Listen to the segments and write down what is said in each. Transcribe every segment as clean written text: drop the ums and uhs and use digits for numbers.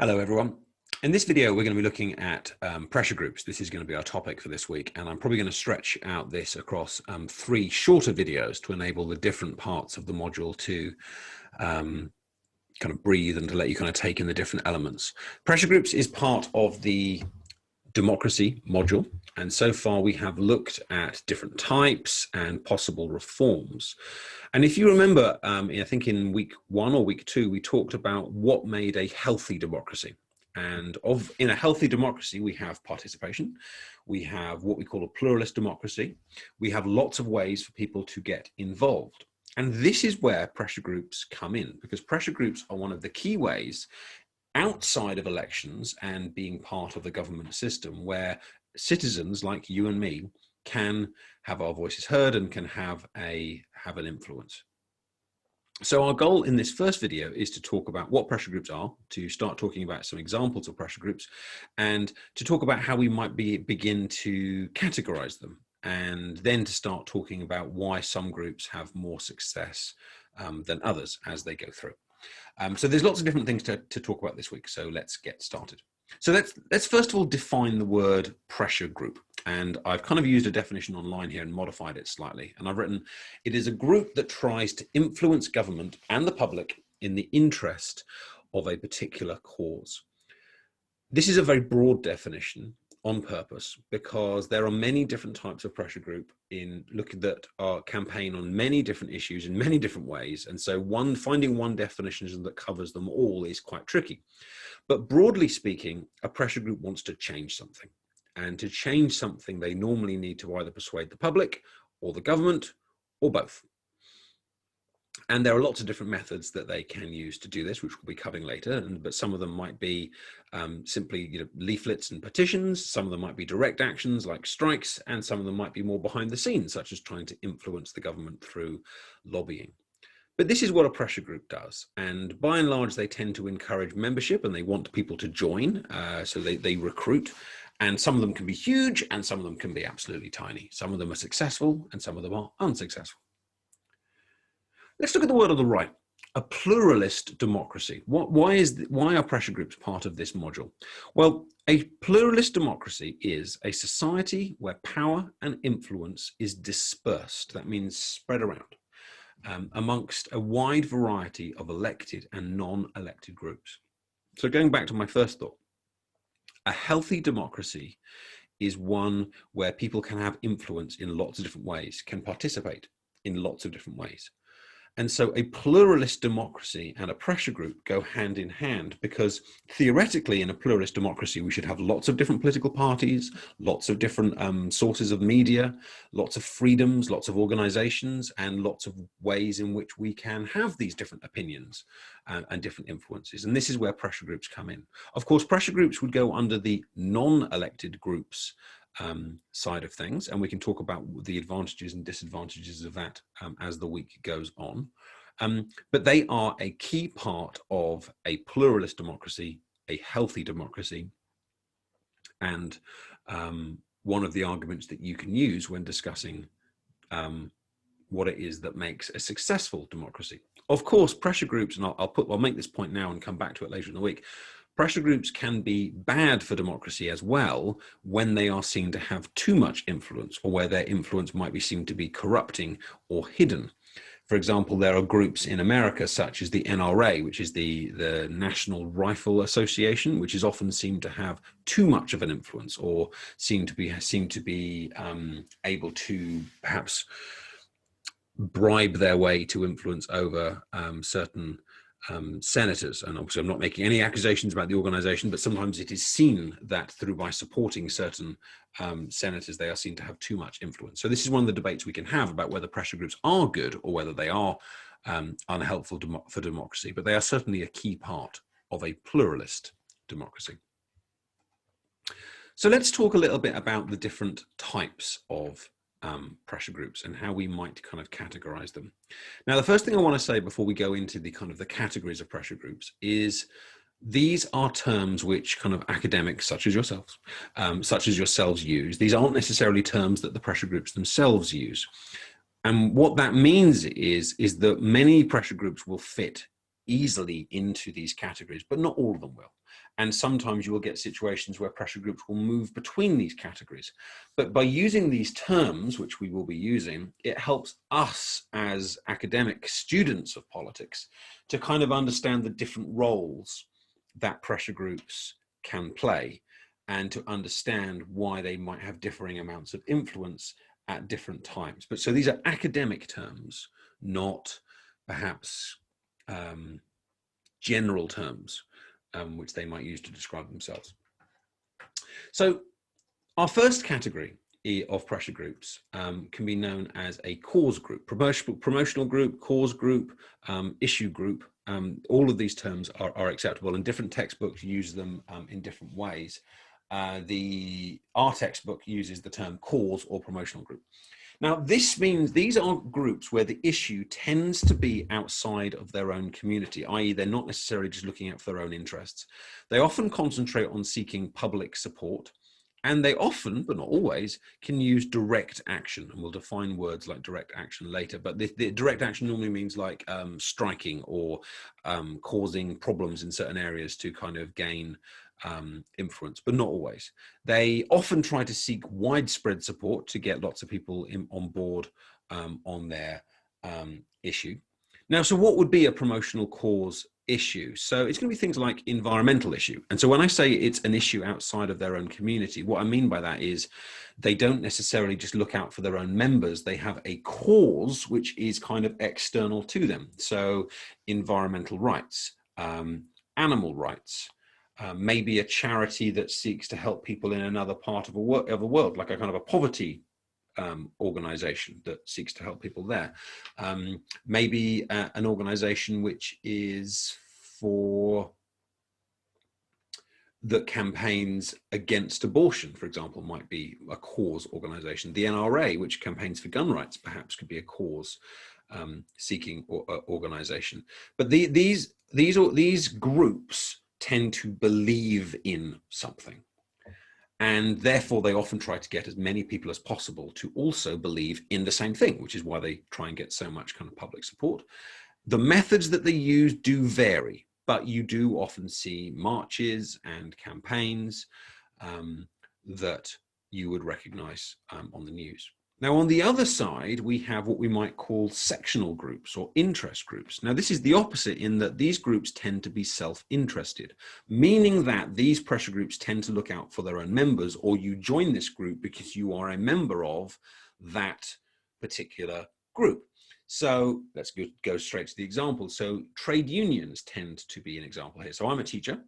Hello everyone. In this video we're going to be looking at pressure groups. This is going to be our topic for this week, and I'm probably going to stretch out this across three shorter videos to enable the different parts of the module to kind of breathe and to let you kind of take in the different elements. Pressure groups is part of the democracy module, and so far we have looked at different types and possible reforms. And if you remember, I think in week 1 or week 2 we talked about what made a healthy democracy. And in a healthy democracy we have participation, we have what we call a pluralist democracy, we have lots of ways for people to get involved. And this is where pressure groups come in, because pressure groups are one of the key ways outside of elections and being part of the government system where citizens like you and me can have our voices heard and can have an influence. So our goal in this first video is to talk about what pressure groups are, to start talking about some examples of pressure groups, and to talk about how we might begin to categorize them, and then to start talking about why some groups have more success than others as they go through. So there's lots of different things to talk about this week, so let's get started. So let's first of all define the word pressure group. And I've kind of used a definition online here and modified it slightly. And I've written, it is a group that tries to influence government and the public in the interest of a particular cause. This is a very broad definition on purpose, because there are many different types of pressure group that are campaign on many different issues in many different ways. And so finding one definition that covers them all is quite tricky. But broadly speaking, a pressure group wants to change something. And to change something, they normally need to either persuade the public or the government or both. And there are lots of different methods that they can use to do this, which we'll be covering later. But some of them might be simply leaflets and petitions. Some of them might be direct actions like strikes, and some of them might be more behind the scenes, such as trying to influence the government through lobbying. But this is what a pressure group does. And by and large, they tend to encourage membership and they want people to join. So they recruit. And some of them can be huge and some of them can be absolutely tiny. Some of them are successful and some of them are unsuccessful. Let's look at the word on the right, a pluralist democracy. Why are pressure groups part of this module? Well, a pluralist democracy is a society where power and influence is dispersed. That means spread around amongst a wide variety of elected and non-elected groups. So going back to my first thought, a healthy democracy is one where people can have influence in lots of different ways, can participate in lots of different ways. And so a pluralist democracy and a pressure group go hand in hand, because theoretically in a pluralist democracy, we should have lots of different political parties, lots of different sources of media, lots of freedoms, lots of organizations, and lots of ways in which we can have these different opinions and different influences. And this is where pressure groups come in. Of course, pressure groups would go under the non-elected groups side of things, and we can talk about the advantages and disadvantages of that as the week goes on. But they are a key part of a pluralist democracy, a healthy democracy, and one of the arguments that you can use when discussing what it is that makes a successful democracy. Of course, pressure groups, and I'll make this point now and come back to it later in the week. Pressure groups can be bad for democracy as well when they are seen to have too much influence, or where their influence might be seen to be corrupting or hidden. For example, there are groups in America such as the NRA, which is the National Rifle Association, which is often seen to have too much of an influence, or seem to be able to perhaps bribe their way to influence over certain senators. And obviously I'm not making any accusations about the organization, but sometimes it is seen that by supporting certain senators, they are seen to have too much influence. So this is one of the debates we can have about whether pressure groups are good or whether they are unhelpful for democracy, but they are certainly a key part of a pluralist democracy. So let's talk a little bit about the different types of pressure groups and how we might kind of categorize them. Now, the first thing I want to say before we go into the categories of pressure groups is these are terms which kind of academics such as yourselves use. These aren't necessarily terms that the pressure groups themselves use. And what that means is that many pressure groups will fit easily into these categories, but not all of them will. And sometimes you will get situations where pressure groups will move between these categories. But by using these terms, which we will be using, it helps us as academic students of politics to kind of understand the different roles that pressure groups can play, and to understand why they might have differing amounts of influence at different times. But so these are academic terms, not perhaps general terms, which they might use to describe themselves. So our first category of pressure groups can be known as a cause group, promotional group, cause group, issue group. All of these terms are acceptable, and different textbooks use them in different ways. Our textbook uses the term cause or promotional group. Now, this means these are groups where the issue tends to be outside of their own community, i.e. they're not necessarily just looking out for their own interests. They often concentrate on seeking public support, and they often, but not always, can use direct action. And we'll define words like direct action later, but the direct action normally means like striking or causing problems in certain areas to kind of gain influence, but not always. They often try to seek widespread support to get lots of people on board on their issue. Now, so what would be a promotional cause issue? So it's going to be things like environmental issue. And so when I say it's an issue outside of their own community, what I mean by that is they don't necessarily just look out for their own members. They have a cause which is kind of external to them. So environmental rights, animal rights, maybe a charity that seeks to help people in another part of a world, like a kind of a poverty organization that seeks to help people there. Maybe an organization which is that campaigns against abortion, for example, might be a cause organization. The NRA, which campaigns for gun rights, perhaps could be a cause seeking organization. But these groups tend to believe in something. And therefore, they often try to get as many people as possible to also believe in the same thing, which is why they try and get so much kind of public support. The methods that they use do vary, but you do often see marches and campaigns that you would recognize on the news. Now, on the other side, we have what we might call sectional groups or interest groups. Now, this is the opposite in that these groups tend to be self-interested, meaning that these pressure groups tend to look out for their own members, or you join this group because you are a member of that particular group. So let's go straight to the example. So trade unions tend to be an example here. So I'm a teacher.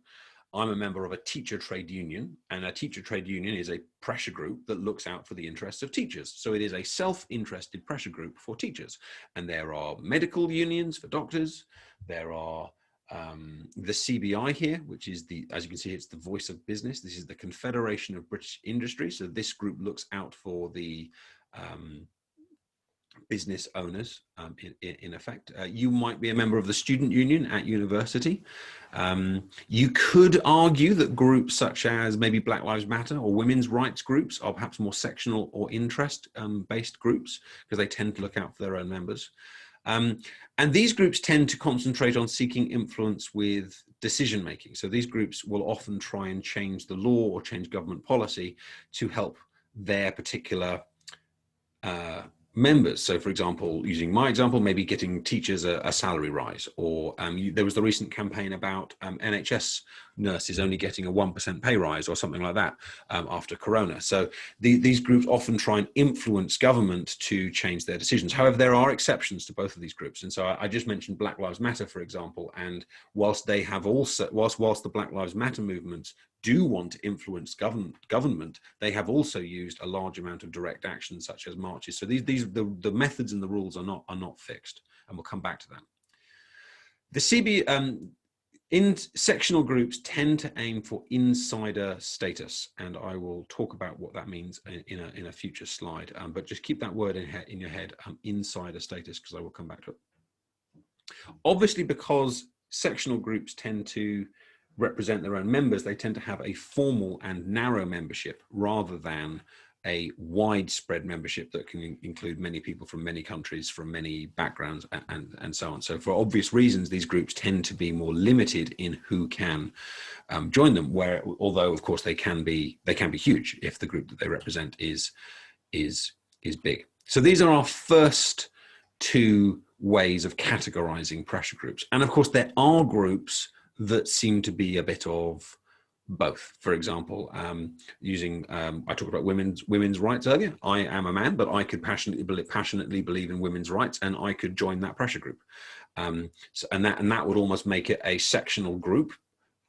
I'm a member of a teacher trade union, and a teacher trade union is a pressure group that looks out for the interests of teachers. So it is a self-interested pressure group for teachers. And there are medical unions for doctors. There are the CBI here, which is as you can see, it's the voice of business. This is the Confederation of British Industry. So this group looks out for the business owners, in effect. You might be a member of the student union at university. You could argue that groups such as maybe Black Lives Matter or women's rights groups are perhaps more sectional or interest based groups, because they tend to look out for their own members. And these groups tend to concentrate on seeking influence with decision making. So these groups will often try and change the law or change government policy to help their particular members. So for example, using my example, maybe getting teachers a salary rise, or there was the recent campaign about NHS nurses only getting a 1% pay rise or something like that after Corona. So these groups often try and influence government to change their decisions. However, there are exceptions to both of these groups. And so I just mentioned Black Lives Matter, for example, and whilst they have also, whilst the Black Lives Matter movements do want to influence government, they have also used a large amount of direct action, such as marches. So the methods and the rules are not fixed, and we'll come back to that. The sectional groups tend to aim for insider status, and I will talk about what that means in a future slide. But just keep that word in your head, insider status, because I will come back to it. Obviously, because sectional groups tend to represent their own members, they tend to have a formal and narrow membership rather than a widespread membership that can include many people from many countries, from many backgrounds, and so on. So for obvious reasons, these groups tend to be more limited in who can join them, where although of course they can be huge if the group that they represent is big. So these are our first two ways of categorizing pressure groups. And of course there are groups that seem to be a bit of both. For example, I talked about women's rights earlier. I am a man, but I could passionately believe in women's rights, and I could join that pressure group. And that would almost make it a sectional group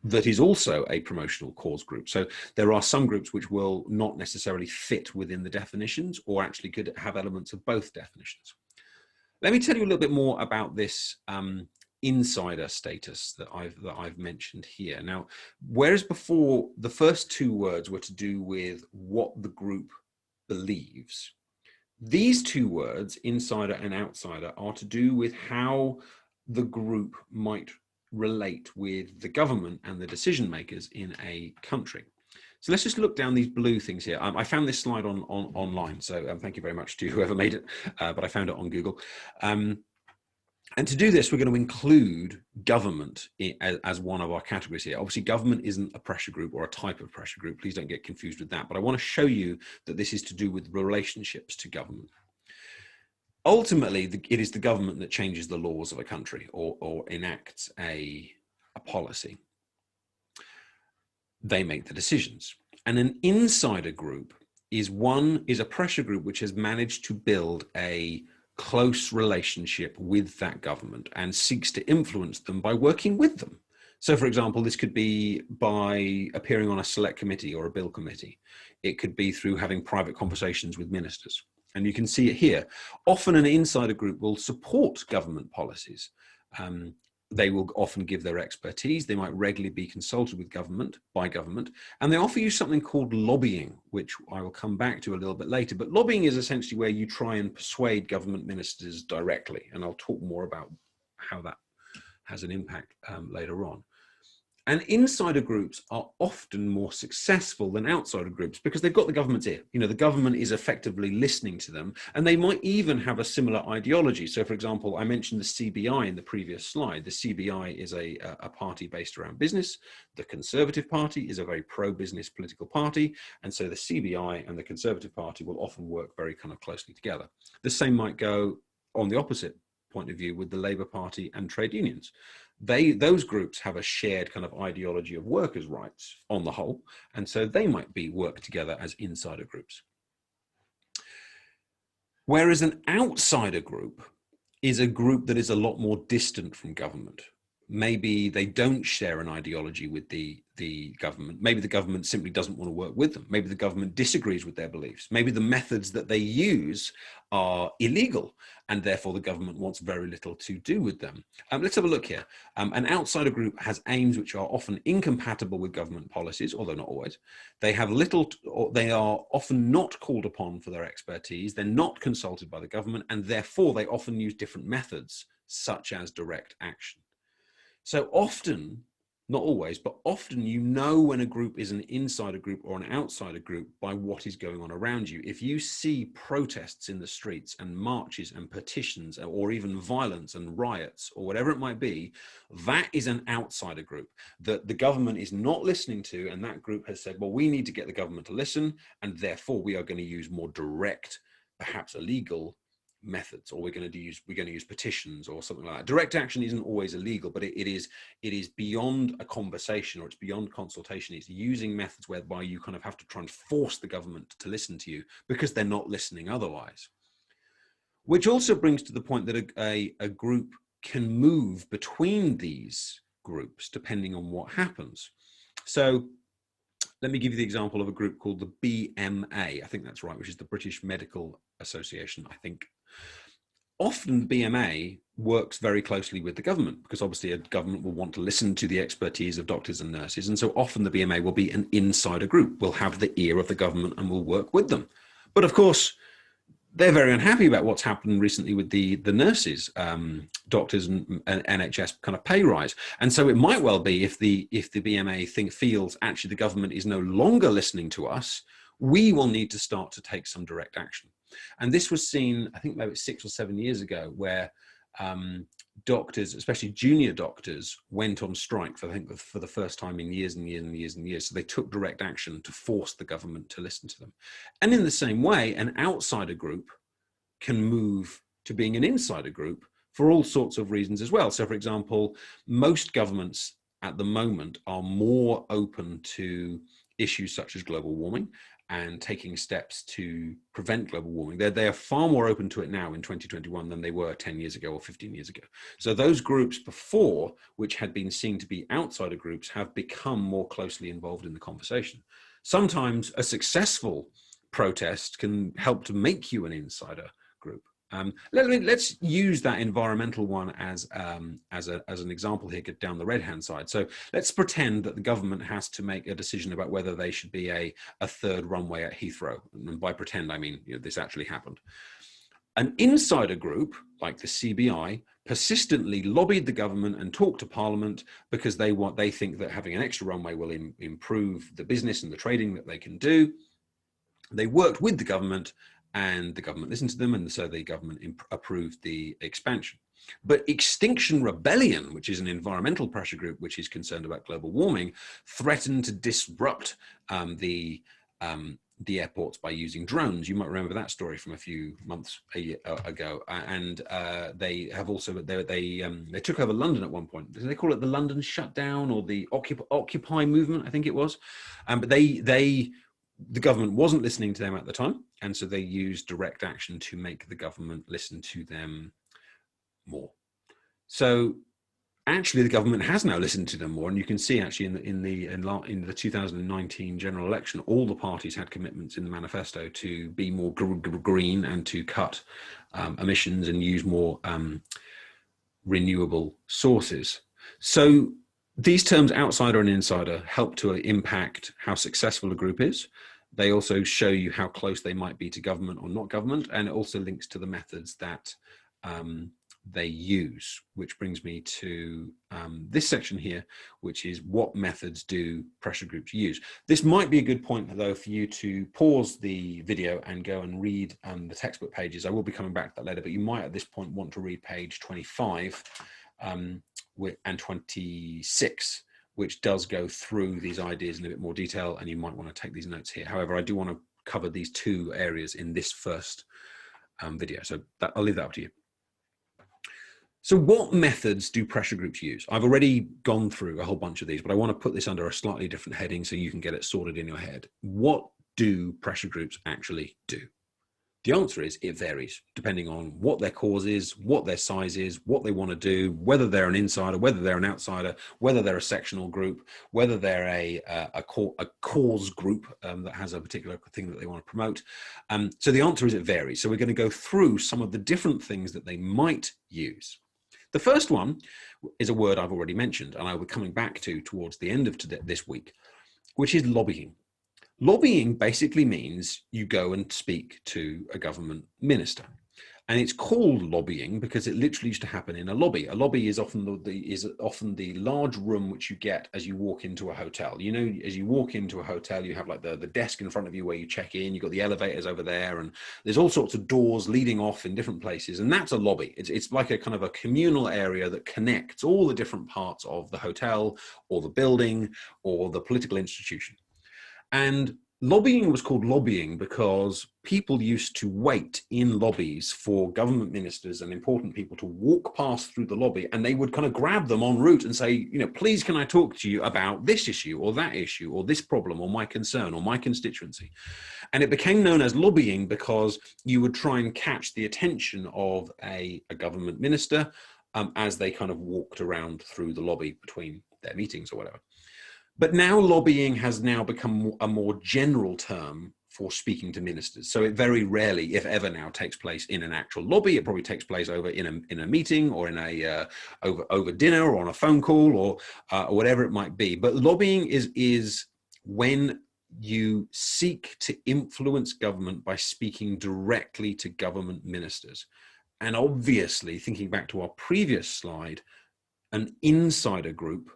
that is also a promotional cause group. So there are some groups which will not necessarily fit within the definitions, or actually could have elements of both definitions. Let me tell you a little bit more about this insider status that I've mentioned here. Now, whereas before the first two words were to do with what the group believes, these two words, insider and outsider, are to do with how the group might relate with the government and the decision makers in a country. So let's just look down these blue things here. I found this slide online, so thank you very much to whoever made it, but I found it on Google. And to do this, we're going to include government as one of our categories here. Obviously, government isn't a pressure group or a type of pressure group. Please don't get confused with that. But I want to show you that this is to do with relationships to government. Ultimately, it is the government that changes the laws of a country or enacts a policy. They make the decisions. And an insider group is a pressure group which has managed to build a close relationship with that government and seeks to influence them by working with them. So for example, this could be by appearing on a select committee or a bill committee. It could be through having private conversations with ministers. And you can see it here. Often an insider group will support government policies. They will often give their expertise. They might regularly be consulted with by government, and they offer you something called lobbying, which I will come back to a little bit later. But lobbying is essentially where you try and persuade government ministers directly, and I'll talk more about how that has an impact later on. And insider groups are often more successful than outsider groups because they've got the government's ear. You know, the government is effectively listening to them, and they might even have a similar ideology. So for example, I mentioned the CBI in the previous slide. The CBI is a party based around business. The Conservative Party is a very pro-business political party. And so the CBI and the Conservative Party will often work very kind of closely together. The same might go on the opposite point of view with the Labour Party and trade unions. Those groups have a shared kind of ideology of workers' rights on the whole, and so they might work together as insider groups. Whereas an outsider group is a group that is a lot more distant from government. Maybe they don't share an ideology with the government. Maybe the government simply doesn't want to work with them. Maybe the government disagrees with their beliefs. Maybe the methods that they use are illegal, and therefore the government wants very little to do with them. Let's have a look here. An outsider group has aims which are often incompatible with government policies, although not always. They have they are often not called upon for their expertise. They're not consulted by the government, and therefore they often use different methods, such as direct action. So often, not always, but often you know when a group is an insider group or an outsider group by what is going on around you. If you see protests in the streets and marches and petitions or even violence and riots or whatever it might be, that is an outsider group that the government is not listening to, and that group has said, well, we need to get the government to listen, and therefore we are going to use more direct, perhaps illegal methods, or we're going to use petitions or something like that. Direct action isn't always illegal, but it is beyond a conversation, or it's beyond consultation. It's using methods whereby you kind of have to try and force the government to listen to you because they're not listening otherwise. Which also brings to the point that a group can move between these groups depending on what happens. So let me give you the example of a group called the BMA. I think that's right, which is the British Medical Association, I think. Often the BMA works very closely with the government because obviously a government will want to listen to the expertise of doctors and nurses. And so often the BMA will be an insider group, will have the ear of the government and will work with them. But of course, they're very unhappy about what's happened recently with the nurses, doctors and NHS kind of pay rise. And so it might well be if the BMA feels actually the government is no longer listening to us, we will need to start to take some direct action. And this was seen, I think maybe 6 or 7 years ago, where doctors, especially junior doctors, went on strike for, I think, for the first time in years and years and years and years. So they took direct action to force the government to listen to them. And in the same way, an outsider group can move to being an insider group for all sorts of reasons as well. So, for example, most governments at the moment are more open to issues such as global warming and taking steps to prevent global warming. They are far more open to it now in 2021 than they were 10 years ago or 15 years ago. So those groups before, which had been seen to be outsider groups, have become more closely involved in the conversation. Sometimes a successful protest can help to make you an insider group. Let's use that environmental one as an example here, get down the red-hand side. So let's pretend that the government has to make a decision about whether they should be a third runway at Heathrow. And by pretend, I mean, this actually happened. An insider group, like the CBI, persistently lobbied the government and talked to Parliament because they think that having an extra runway will improve the business and the trading that they can do. They worked with the government, and the government listened to them, and so the government approved the expansion. But Extinction Rebellion, which is an environmental pressure group which is concerned about global warming, threatened to disrupt the airports by using drones. You might remember that story from a few months ago. And they have also they took over London at one point. Did they call it the London shutdown or the Occupy movement? I think it was. But the government wasn't listening to them at the time, and so they used direct action to make the government listen to them more. So actually the government has now listened to them more, and you can see actually in the 2019 general election, all the parties had commitments in the manifesto to be more green and to cut emissions and use more renewable sources. So these terms, outsider and insider, help to impact how successful a group is. They also show you how close they might be to government or not government, and it also links to the methods that they use, which brings me to this section here, which is what methods do pressure groups use. This might be a good point, though, for you to pause the video and go and read the textbook pages. I will be coming back to that later, but you might at this point want to read page 25 and 26, which does go through these ideas in a bit more detail, and you might want to take these notes here. However, I do want to cover these two areas in this first video, so I'll leave that up to you. So what methods do pressure groups use? I've already gone through a whole bunch of these, but I want to put this under a slightly different heading so you can get it sorted in your head. What do pressure groups actually do? The answer is it varies depending on what their cause is, what their size is, what they want to do, whether they're an insider, whether they're an outsider, whether they're a sectional group, whether they're a cause group that has a particular thing that they want to promote. So the answer is it varies. So we're going to go through some of the different things that they might use. The first one is a word I've already mentioned, and I will be coming back to towards the end of this week, which is lobbying. Lobbying basically means you go and speak to a government minister. And it's called lobbying because it literally used to happen in a lobby. A lobby is often the large room which you get as you walk into a hotel. You know, as you walk into a hotel, you have like the desk in front of you where you check in. You've got the elevators over there, and there's all sorts of doors leading off in different places. And that's a lobby. It's like a kind of a communal area that connects all the different parts of the hotel or the building or the political institution. And lobbying was called lobbying because people used to wait in lobbies for government ministers and important people to walk past through the lobby, and they would kind of grab them en route and say, you know, please can I talk to you about this issue or that issue or this problem or my concern or my constituency. And it became known as lobbying because you would try and catch the attention of a government minister as they kind of walked around through the lobby between their meetings or whatever. But now lobbying has now become a more general term for speaking to ministers. So it very rarely, if ever now, takes place in an actual lobby. It probably takes place over in a meeting or in a over dinner or on a phone call or whatever it might be. But lobbying is when you seek to influence government by speaking directly to government ministers. And obviously, thinking back to our previous slide, an insider group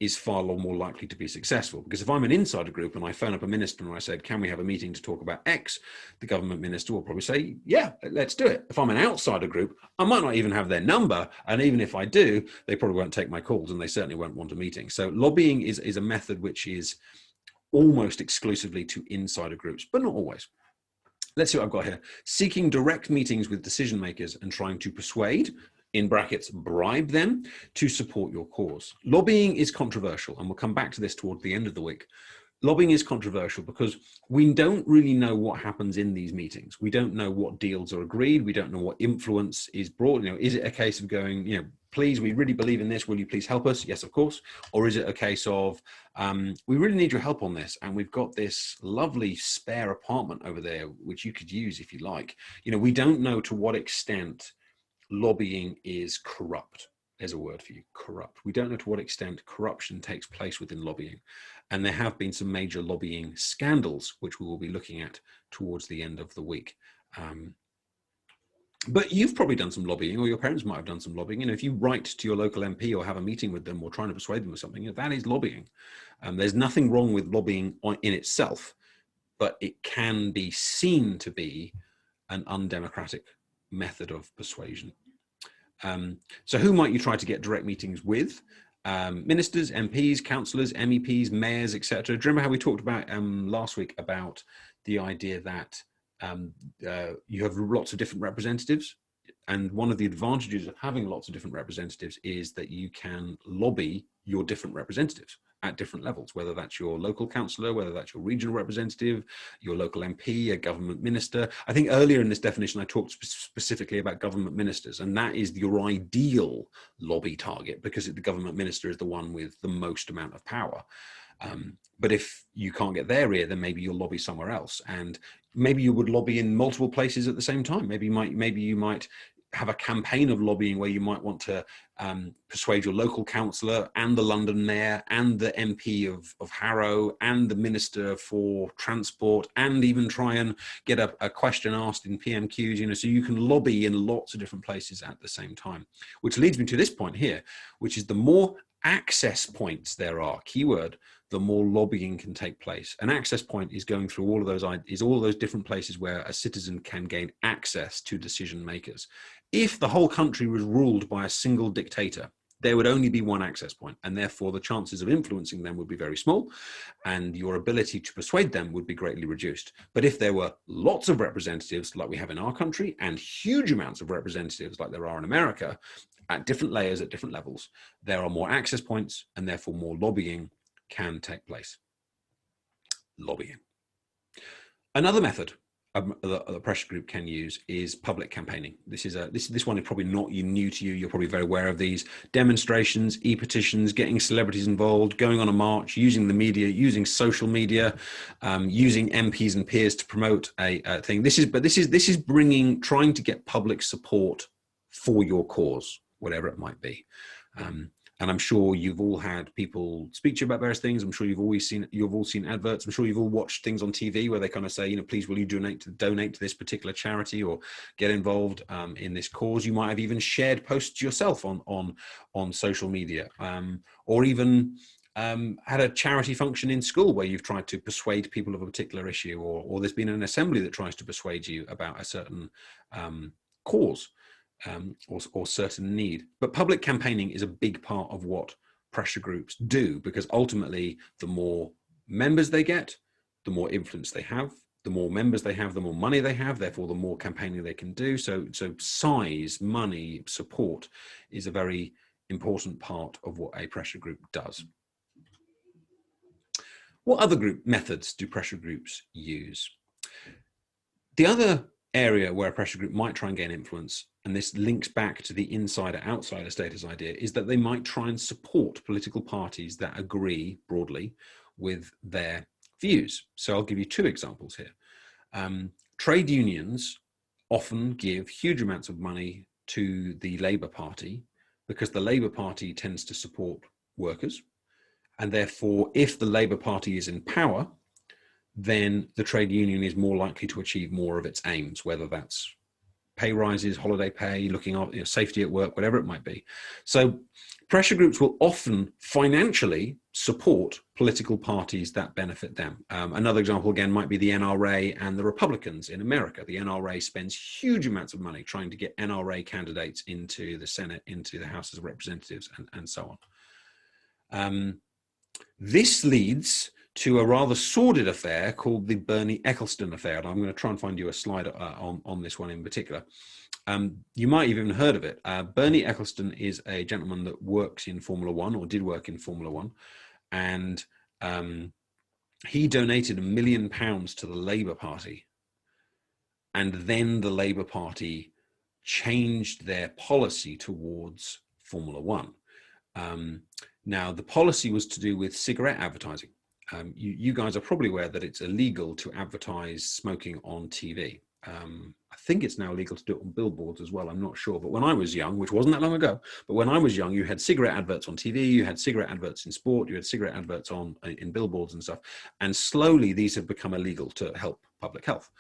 is far more likely to be successful. Because if I'm an insider group and I phone up a minister and I said, can we have a meeting to talk about X? The government minister will probably say, yeah, let's do it. If I'm an outsider group, I might not even have their number. And even if I do, they probably won't take my calls, and they certainly won't want a meeting. So lobbying is a method which is almost exclusively to insider groups, but not always. Let's see what I've got here. Seeking direct meetings with decision makers and trying to persuade, in brackets, bribe them to support your cause. Lobbying is controversial, and we'll come back to this towards the end of the week. Lobbying is controversial because we don't really know what happens in these meetings. We don't know what deals are agreed. We don't know what influence is brought. Is it a case of going, please, we really believe in this. Will you please help us? Yes, of course. Or is it a case of, we really need your help on this, and we've got this lovely spare apartment over there, which you could use if you like. We don't know to what extent lobbying is corrupt. There's a word for you, corrupt. We don't know to what extent corruption takes place within lobbying. And there have been some major lobbying scandals, which we will be looking at towards the end of the week. But you've probably done some lobbying, or your parents might have done some lobbying. If you write to your local MP or have a meeting with them or trying to persuade them of something, that is lobbying. There's nothing wrong with lobbying in itself, but it can be seen to be an undemocratic method of persuasion. So who might you try to get direct meetings with? Ministers, MPs, councillors, MEPs, mayors, etc. Do you remember how we talked about last week about the idea that you have lots of different representatives? And one of the advantages of having lots of different representatives is that you can lobby your different representatives at different levels, whether that's your local councillor, whether that's your regional representative, your local MP, a government minister. I think earlier in this definition, I talked specifically about government ministers, and that is your ideal lobby target, because the government minister is the one with the most amount of power. But if you can't get their ear, then maybe you'll lobby somewhere else, and maybe you would lobby in multiple places at the same time. Maybe you might have a campaign of lobbying where you might want to persuade your local councillor and the London mayor and the MP of Harrow and the Minister for Transport, and even try and get a question asked in PMQs, so you can lobby in lots of different places at the same time. Which leads me to this point here, which is the more access points there are, keyword, the more lobbying can take place. An access point is going through all of those different places where a citizen can gain access to decision makers. If the whole country was ruled by a single dictator, there would only be one access point, and therefore the chances of influencing them would be very small, and your ability to persuade them would be greatly reduced. But if there were lots of representatives like we have in our country, and huge amounts of representatives like there are in America, at different layers, at different levels, there are more access points, and therefore more lobbying can take place. Lobbying. Another method a pressure group can use is public campaigning. This one is probably not new to you. You're probably very aware of these demonstrations, e-petitions, getting celebrities involved, going on a march, using the media, using social media, using MPs and peers to promote a thing. This is trying to get public support for your cause, whatever it might be. And I'm sure you've all had people speak to you about various things. I'm sure you've all seen adverts. I'm sure you've all watched things on TV where they kind of say, please, will you donate to this particular charity or get involved in this cause? You might have even shared posts yourself on social media, or even had a charity function in school where you've tried to persuade people of a particular issue, or there's been an assembly that tries to persuade you about a certain cause. Or certain need. But public campaigning is a big part of what pressure groups do, because ultimately the more members they get, the more influence they have. The more members they have, the more money they have, therefore the more campaigning they can do. So size, money, support is a very important part of what a pressure group does. What other methods do pressure groups use? The other area where a pressure group might try and gain influence, and this links back to the insider-outsider status idea, is that they might try and support political parties that agree broadly with their views. So I'll give you two examples here. Trade unions often give huge amounts of money to the Labour Party because the Labour Party tends to support workers. And therefore, if the Labour Party is in power, then the trade union is more likely to achieve more of its aims, whether that's pay rises, holiday pay, looking after safety at work, whatever it might be. So Pressure groups will often financially support political parties that benefit them. Another example, again, might be the NRA and the Republicans in America. The NRA spends huge amounts of money trying to get NRA candidates into the Senate, into the House of Representatives, and so on. This leads to a rather sordid affair called the Bernie Ecclestone affair. And I'm going to try and find you a slide on this one in particular. You might have even heard of it. Bernie Ecclestone is a gentleman that works in Formula One, or did work in Formula One, and he donated £1 million to the Labour Party, and then the Labour Party changed their policy towards Formula One. Now, the policy was to do with cigarette advertising. You guys are probably aware that it's illegal to advertise smoking on TV. I think it's now illegal to do it on billboards as well. I'm not sure. But when I was young, which wasn't that long ago, but when I was young, you had cigarette adverts on TV, you had cigarette adverts in sport, you had cigarette adverts in billboards and stuff. And slowly these have become illegal to help public health.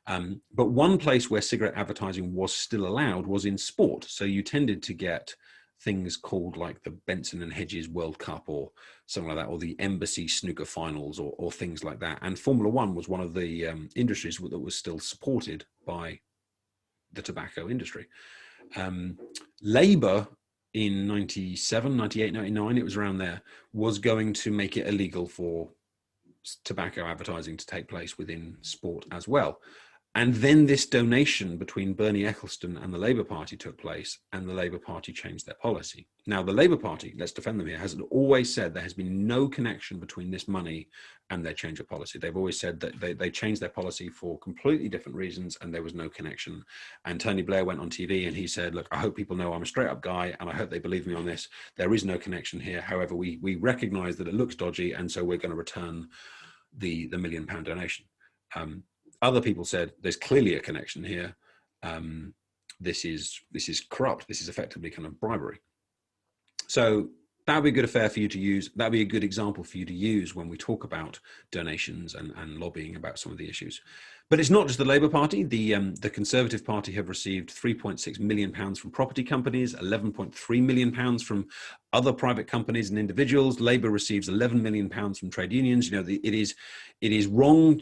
But one place where cigarette advertising was still allowed was in sport. So you tended to get things called like the Benson and Hedges World Cup or something like that, or the Embassy Snooker Finals, or things like that. And Formula One was one of the industries that was still supported by the tobacco industry. Labour in 97, 98, 99, it was around there, was going to make it illegal for tobacco advertising to take place within sport as well. And then this donation between Bernie Ecclestone and the Labour Party took place, and the Labour Party changed their policy. Now, the Labour Party, let's defend them here, has always said there has been no connection between this money and their change of policy. They've always said that they changed their policy for completely different reasons, and there was no connection. And Tony Blair went on TV and he said, look, I hope people know I'm a straight up guy, and I hope they believe me on this. There is no connection here. However, we recognize that it looks dodgy, and so we're going to return the £1 million donation. Other people said there's clearly a connection here. This is corrupt. This is effectively kind of bribery. So that would be a good affair for you to use. That would be a good example for you to use when we talk about donations and lobbying about some of the issues. But it's not just the Labour Party. The Conservative Party have received £3.6 million from property companies, £11.3 million from other private companies and individuals. Labour receives £11 million from trade unions. You know, it is wrong.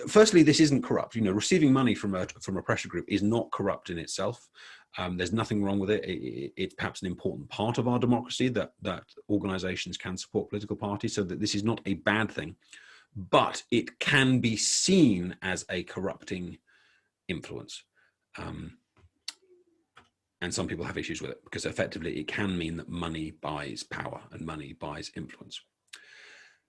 Firstly, this isn't corrupt. You know, receiving money from a pressure group is not corrupt in itself. There's nothing wrong with it. It's perhaps an important part of our democracy that organisations can support political parties, so that this is not a bad thing. But it can be seen as a corrupting influence. And some people have issues with it because effectively it can mean that money buys power and money buys influence.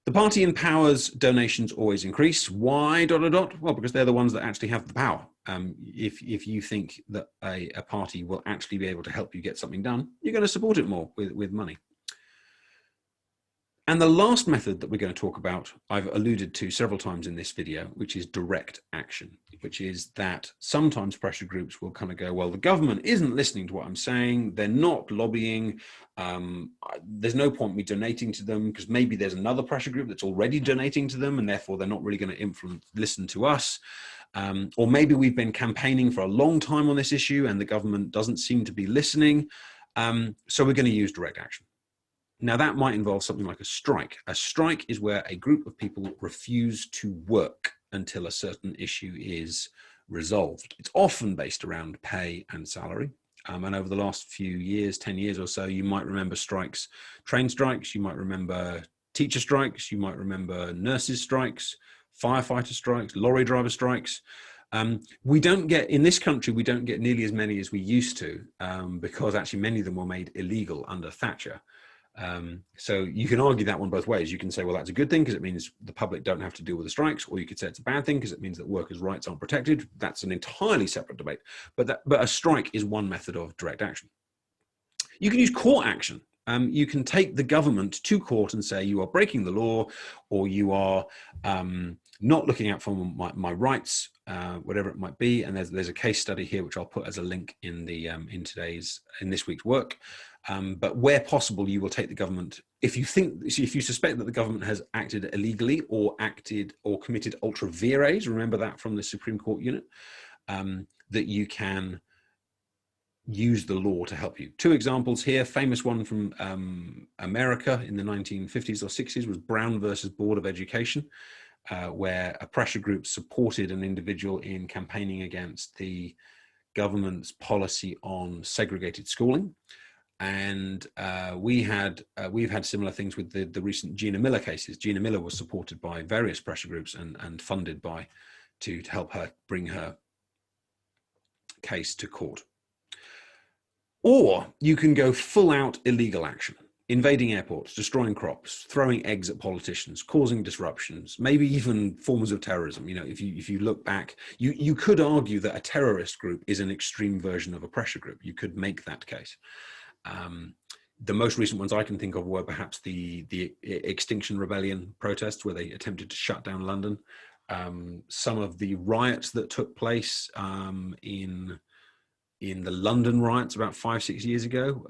The party in power's donations always increase. Why ? Well, because they're the ones that actually have the power. If you think that a party will actually be able to help you get something done, you're going to support it more with money. And the last method that we're going to talk about, I've alluded to several times in this video, which is direct action, which is that sometimes pressure groups will kind of go, well, the government isn't listening to what I'm saying. They're not lobbying. There's no point me donating to them because maybe there's another pressure group that's already donating to them and therefore they're not really going to listen to us. Or maybe we've been campaigning for a long time on this issue and the government doesn't seem to be listening. So we're going to use direct action. Now, that might involve something like a strike. A strike is where a group of people refuse to work until a certain issue is resolved. It's often based around pay and salary. And over the last few years, 10 years or so, you might remember strikes, train strikes, you might remember teacher strikes, you might remember nurses strikes, firefighter strikes, lorry driver strikes. We don't get, in this country, we don't get nearly as many as we used to because actually many of them were made illegal under Thatcher. So you can argue that one both ways. You can say, well, that's a good thing because it means the public don't have to deal with the strikes, or you could say it's a bad thing because it means that workers' rights aren't protected. That's an entirely separate debate. But a strike is one method of direct action. You can use court action. You can take the government to court and say you are breaking the law, or you are not looking out for my rights, whatever it might be. And there's a case study here which I'll put as a link in the in this week's work. But where possible, you will take the government. If you suspect that the government has acted illegally or committed ultra vires, remember that from the Supreme Court unit, that you can use the law to help you. Two examples here. Famous one from America in the 1950s or 60s was Brown versus Board of Education, where a pressure group supported an individual in campaigning against the government's policy on segregated schooling. And we've had similar things with the recent Gina Miller cases. Gina Miller was supported by various pressure groups and funded by to help her bring her case to court. Or you can go full out illegal action, invading airports, destroying crops, throwing eggs at politicians, causing disruptions, maybe even forms of terrorism. You know, if you look back, you could argue that a terrorist group is an extreme version of a pressure group. You could make that case. The most recent ones I can think of were perhaps the Extinction Rebellion protests, where they attempted to shut down London. Some of the riots that took place in the London riots about 5-6 years ago.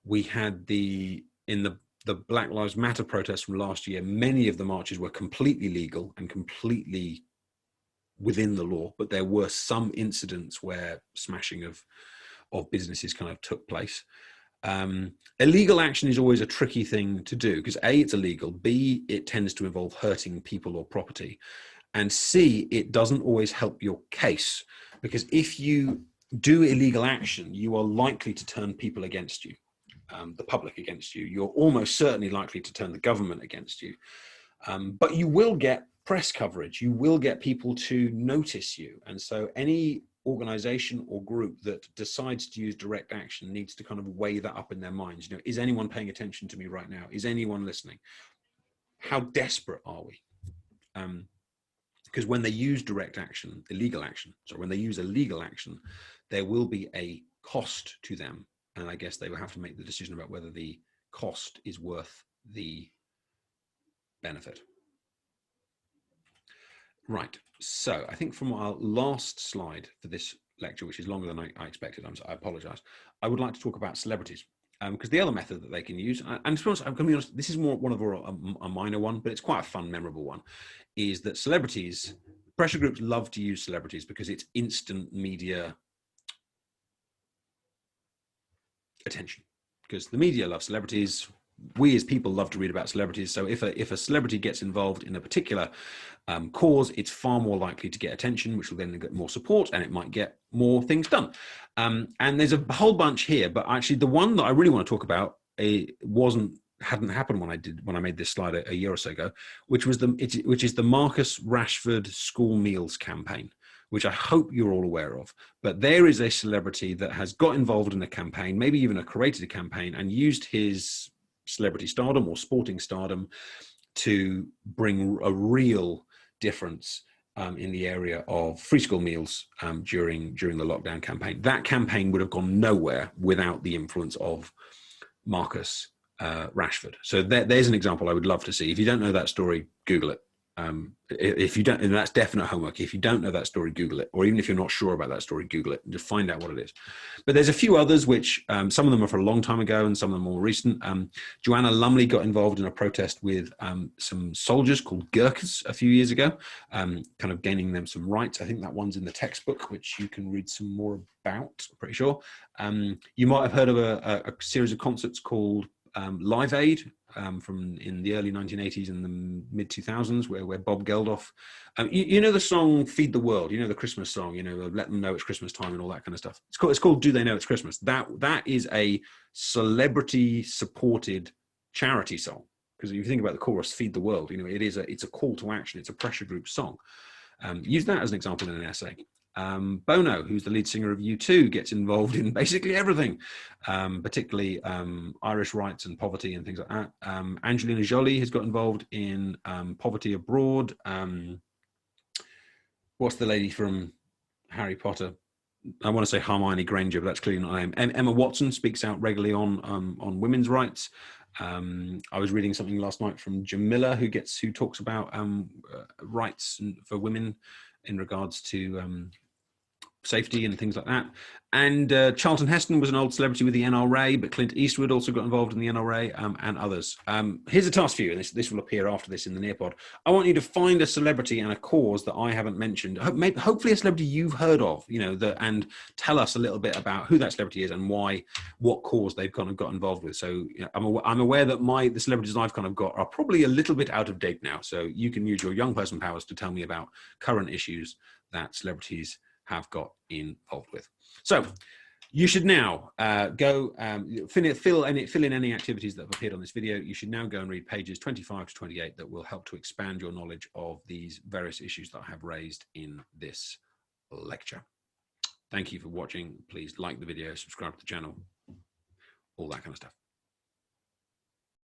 We had in the Black Lives Matter protests from last year, many of the marches were completely legal and completely within the law, but there were some incidents where smashing of businesses kind of took place. Illegal action is always a tricky thing to do because A, it's illegal, B, it tends to involve hurting people or property, and C, it doesn't always help your case, because if you do illegal action, you are likely to turn people against you, the public against you. You're almost certainly likely to turn the government against you. But you will get press coverage. You will get people to notice you. And so any organization or group that decides to use direct action needs to kind of weigh that up in their minds. You know, is anyone paying attention to me right now? Is anyone listening? How desperate are we? Because when they use direct action, when they use illegal action, there will be a cost to them. And I guess they will have to make the decision about whether the cost is worth the benefit. Right, so I think from our last slide for this lecture, which is longer than I expected, I apologize, I would like to talk about celebrities. Because the other method that they can use, and to be honest, I'm going to be honest, this is more one of a minor one, but it's quite a fun, memorable one, is that celebrities, pressure groups love to use celebrities because it's instant media attention. Because the media love celebrities, we as people love to read about celebrities. So if a celebrity gets involved in a particular cause, it's far more likely to get attention, which will then get more support, and it might get more things done. And there's a whole bunch here, but actually the one that I really want to talk about hadn't happened when I made this slide a year or so ago, which is the Marcus Rashford school meals campaign, which I hope you're all aware of. But there is a celebrity that has got involved in a campaign, maybe even created a campaign, and used his celebrity stardom or sporting stardom to bring a real difference in the area of free school meals during the lockdown campaign. That campaign would have gone nowhere without the influence of Marcus Rashford. So there's an example I would love to see. If you don't know that story, Google it. If you don't, and that's definite homework. If you don't know that story, Google it. Or even if you're not sure about that story, Google it and just find out what it is. But there's a few others which some of them are from a long time ago and some of them more recent. Joanna Lumley got involved in a protest with some soldiers called Gurkhas a few years ago, kind of gaining them some rights. I think that one's in the textbook, which you can read some more about, I'm pretty sure. You might have heard of a series of concerts called Live Aid from in the early 1980s and the mid 2000s, where Bob Geldof, you know the song "Feed the World," you know the Christmas song, you know, let them know it's Christmas time and all that kind of stuff. It's called "Do They Know It's Christmas?" That is a celebrity supported charity song, because if you think about the chorus, "Feed the World," you know, it's a call to action. It's a pressure group song. Use that as an example in an essay. Bono, who's the lead singer of U2, gets involved in basically everything, particularly Irish rights and poverty and things like that. Angelina Jolie has got involved in poverty abroad. What's the lady from Harry Potter? I want to say Hermione Granger, but that's clearly not her name. Emma Watson speaks out regularly on women's rights. I was reading something last night from Jamila, who talks about rights for women in regards to safety and things like that. And Charlton Heston was an old celebrity with the NRA, but Clint Eastwood also got involved in the NRA, and others. Here's a task for you, and this will appear after this in the Nearpod. I want you to find a celebrity and a cause that I haven't mentioned. Hopefully a celebrity you've heard of, and tell us a little bit about who that celebrity is and what cause they've kind of got involved with. So I'm aware that the celebrities I've kind of got are probably a little bit out of date now. So you can use your young person powers to tell me about current issues that celebrities have got involved with. So you should now go fill in any activities that have appeared on this video. You should now go and read pages 25 to 28 that will help to expand your knowledge of these various issues that I have raised in this lecture. Thank you for watching. Please like the video, subscribe to the channel, all that kind of stuff.